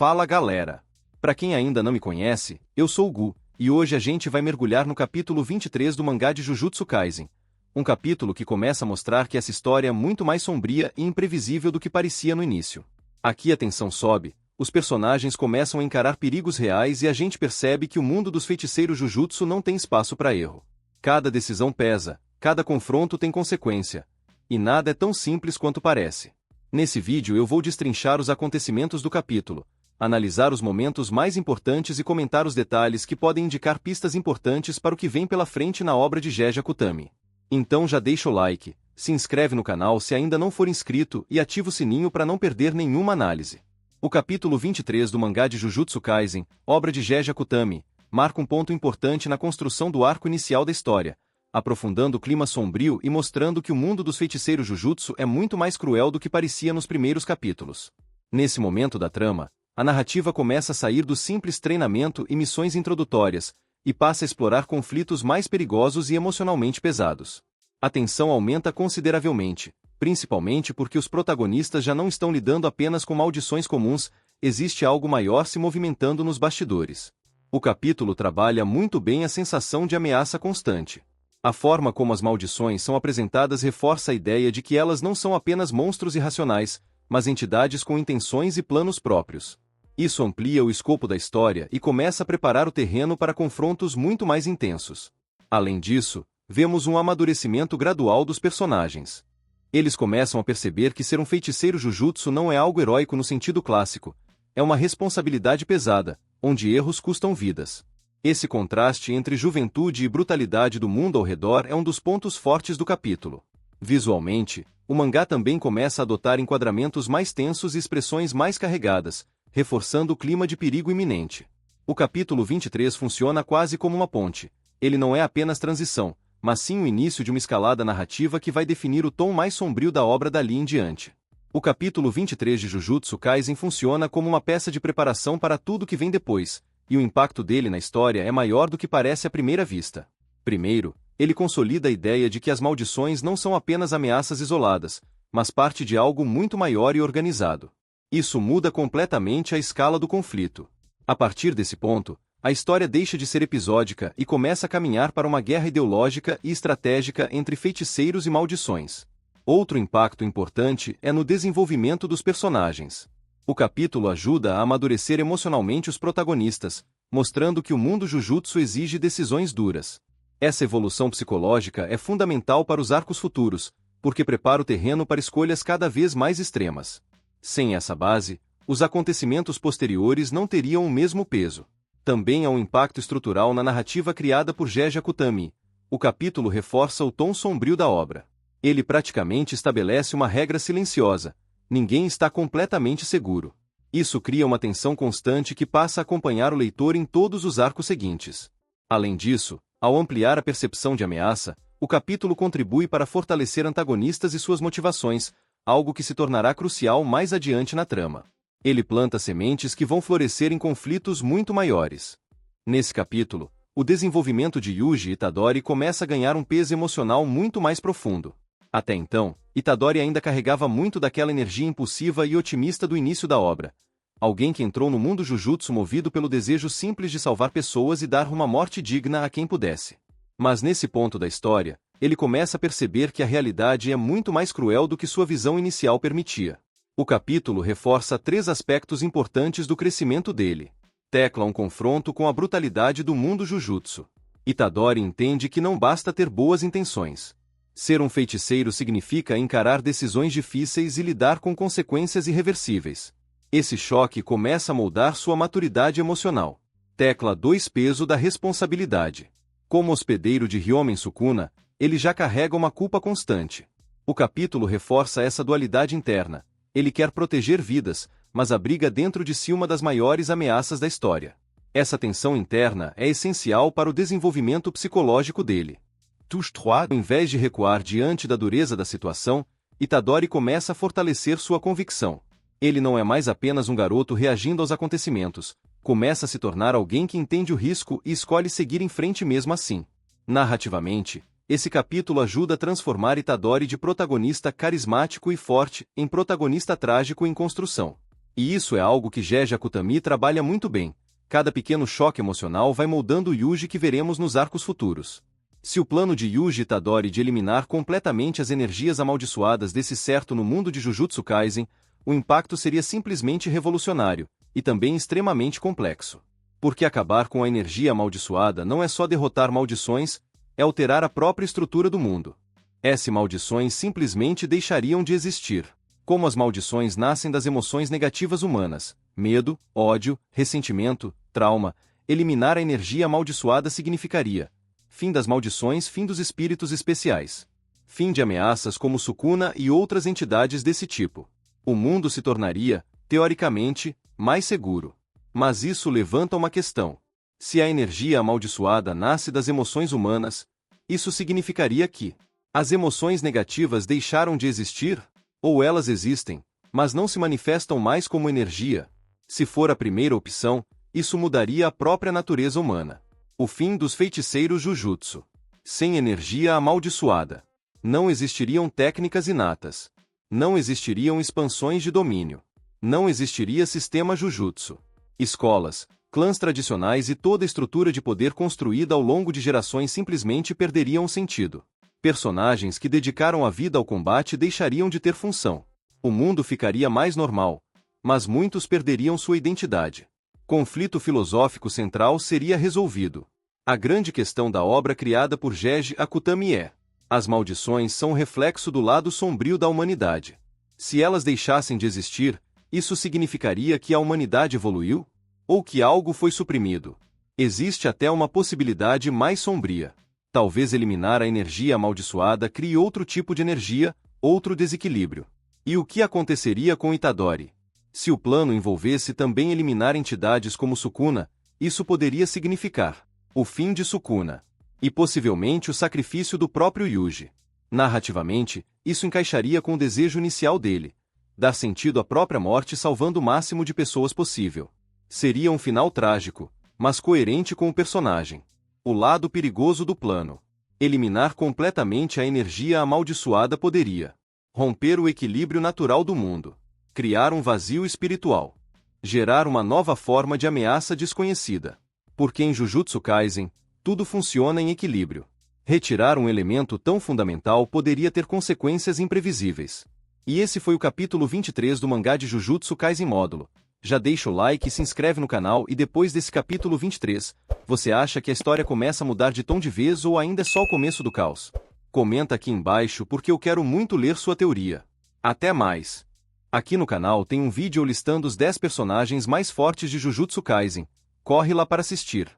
Fala galera! Pra quem ainda não me conhece, eu sou o Gu, e hoje a gente vai mergulhar no capítulo 23 do mangá de Jujutsu Kaisen. Um capítulo que começa a mostrar que essa história é muito mais sombria e imprevisível do que parecia no início. Aqui a tensão sobe, os personagens começam a encarar perigos reais e a gente percebe que o mundo dos feiticeiros Jujutsu não tem espaço para erro. Cada decisão pesa, cada confronto tem consequência. E nada é tão simples quanto parece. Nesse vídeo eu vou destrinchar os acontecimentos do capítulo, analisar os momentos mais importantes e comentar os detalhes que podem indicar pistas importantes para o que vem pela frente na obra de Jeja Kutami. Então já deixa o like, se inscreve no canal se ainda não for inscrito e ativa o sininho para não perder nenhuma análise. O capítulo 23 do mangá de Jujutsu Kaisen, obra de Jeja Kutami, marca um ponto importante na construção do arco inicial da história, aprofundando o clima sombrio e mostrando que o mundo dos feiticeiros Jujutsu é muito mais cruel do que parecia nos primeiros capítulos. Nesse momento da trama, a narrativa começa a sair do simples treinamento e missões introdutórias, e passa a explorar conflitos mais perigosos e emocionalmente pesados. A tensão aumenta consideravelmente, principalmente porque os protagonistas já não estão lidando apenas com maldições comuns, existe algo maior se movimentando nos bastidores. O capítulo trabalha muito bem a sensação de ameaça constante. A forma como as maldições são apresentadas reforça a ideia de que elas não são apenas monstros irracionais, mas entidades com intenções e planos próprios. Isso amplia o escopo da história e começa a preparar o terreno para confrontos muito mais intensos. Além disso, vemos um amadurecimento gradual dos personagens. Eles começam a perceber que ser um feiticeiro Jujutsu não é algo heróico no sentido clássico, é uma responsabilidade pesada, onde erros custam vidas. Esse contraste entre juventude e brutalidade do mundo ao redor é um dos pontos fortes do capítulo. Visualmente, o mangá também começa a adotar enquadramentos mais tensos e expressões mais carregadas, reforçando o clima de perigo iminente. O capítulo 23 funciona quase como uma ponte. Ele não é apenas transição, mas sim o início de uma escalada narrativa que vai definir o tom mais sombrio da obra dali em diante. O capítulo 23 de Jujutsu Kaisen funciona como uma peça de preparação para tudo que vem depois, e o impacto dele na história é maior do que parece à primeira vista. Primeiro, ele consolida a ideia de que as maldições não são apenas ameaças isoladas, mas parte de algo muito maior e organizado. Isso muda completamente a escala do conflito. A partir desse ponto, a história deixa de ser episódica e começa a caminhar para uma guerra ideológica e estratégica entre feiticeiros e maldições. Outro impacto importante é no desenvolvimento dos personagens. O capítulo ajuda a amadurecer emocionalmente os protagonistas, mostrando que o mundo Jujutsu exige decisões duras. Essa evolução psicológica é fundamental para os arcos futuros, porque prepara o terreno para escolhas cada vez mais extremas. Sem essa base, os acontecimentos posteriores não teriam o mesmo peso. Também há um impacto estrutural na narrativa criada por Jeja Kutami. O capítulo reforça o tom sombrio da obra. Ele praticamente estabelece uma regra silenciosa: ninguém está completamente seguro. Isso cria uma tensão constante que passa a acompanhar o leitor em todos os arcos seguintes. Além disso, ao ampliar a percepção de ameaça, o capítulo contribui para fortalecer antagonistas e suas motivações, algo que se tornará crucial mais adiante na trama. Ele planta sementes que vão florescer em conflitos muito maiores. Nesse capítulo, o desenvolvimento de Yuji Itadori começa a ganhar um peso emocional muito mais profundo. Até então, Itadori ainda carregava muito daquela energia impulsiva e otimista do início da obra. Alguém que entrou no mundo Jujutsu movido pelo desejo simples de salvar pessoas e dar uma morte digna a quem pudesse. Mas nesse ponto da história, ele começa a perceber que a realidade é muito mais cruel do que sua visão inicial permitia. O capítulo reforça 3 aspectos importantes do crescimento dele. Tecla um confronto com a brutalidade do mundo Jujutsu. Itadori entende que não basta ter boas intenções. Ser um feiticeiro significa encarar decisões difíceis e lidar com consequências irreversíveis. Esse choque começa a moldar sua maturidade emocional. Tecla 2 peso da responsabilidade. Como hospedeiro de Ryomen Sukuna, ele já carrega uma culpa constante. O capítulo reforça essa dualidade interna. Ele quer proteger vidas, mas abriga dentro de si uma das maiores ameaças da história. Essa tensão interna é essencial para o desenvolvimento psicológico dele. Ao invés de recuar diante da dureza da situação, Itadori começa a fortalecer sua convicção. Ele não é mais apenas um garoto reagindo aos acontecimentos, começa a se tornar alguém que entende o risco e escolhe seguir em frente mesmo assim. Narrativamente, esse capítulo ajuda a transformar Itadori de protagonista carismático e forte em protagonista trágico em construção. E isso é algo que Jeje Akutami trabalha muito bem. Cada pequeno choque emocional vai moldando o Yuji que veremos nos arcos futuros. Se o plano de Yuji Itadori de eliminar completamente as energias amaldiçoadas desse certo no mundo de Jujutsu Kaisen, o impacto seria simplesmente revolucionário, e também extremamente complexo. Porque acabar com a energia amaldiçoada não é só derrotar maldições, é alterar a própria estrutura do mundo. Essas maldições simplesmente deixariam de existir. Como as maldições nascem das emoções negativas humanas, medo, ódio, ressentimento, trauma, eliminar a energia amaldiçoada significaria fim das maldições, fim dos espíritos especiais, fim de ameaças como Sukuna e outras entidades desse tipo. O mundo se tornaria, teoricamente, mais seguro. Mas isso levanta uma questão. Se a energia amaldiçoada nasce das emoções humanas, isso significaria que as emoções negativas deixaram de existir? Ou elas existem, mas não se manifestam mais como energia? Se for a primeira opção, isso mudaria a própria natureza humana. O fim dos feiticeiros Jujutsu. Sem energia amaldiçoada, não existiriam técnicas inatas. Não existiriam expansões de domínio. Não existiria sistema Jujutsu. Escolas, clãs tradicionais e toda a estrutura de poder construída ao longo de gerações simplesmente perderiam sentido. Personagens que dedicaram a vida ao combate deixariam de ter função. O mundo ficaria mais normal, mas muitos perderiam sua identidade. Conflito filosófico central seria resolvido. A grande questão da obra criada por Jeje Akutami é: as maldições são um reflexo do lado sombrio da humanidade. Se elas deixassem de existir, isso significaria que a humanidade evoluiu? Ou que algo foi suprimido? Existe até uma possibilidade mais sombria. Talvez eliminar a energia amaldiçoada crie outro tipo de energia, outro desequilíbrio. E o que aconteceria com Itadori? Se o plano envolvesse também eliminar entidades como Sukuna, isso poderia significar o fim de Sukuna. E possivelmente o sacrifício do próprio Yuji. Narrativamente, isso encaixaria com o desejo inicial dele: dar sentido à própria morte salvando o máximo de pessoas possível. Seria um final trágico, mas coerente com o personagem. O lado perigoso do plano. Eliminar completamente a energia amaldiçoada poderia romper o equilíbrio natural do mundo. Criar um vazio espiritual. Gerar uma nova forma de ameaça desconhecida. Porque em Jujutsu Kaisen, tudo funciona em equilíbrio. Retirar um elemento tão fundamental poderia ter consequências imprevisíveis. E esse foi o capítulo 23 do mangá de Jujutsu Kaisen módulo. Já deixa o like e se inscreve no canal. E depois desse capítulo 23, você acha que a história começa a mudar de tom de vez ou ainda é só o começo do caos? Comenta aqui embaixo porque eu quero muito ler sua teoria. Até mais! Aqui no canal tem um vídeo listando os 10 personagens mais fortes de Jujutsu Kaisen. Corre lá para assistir.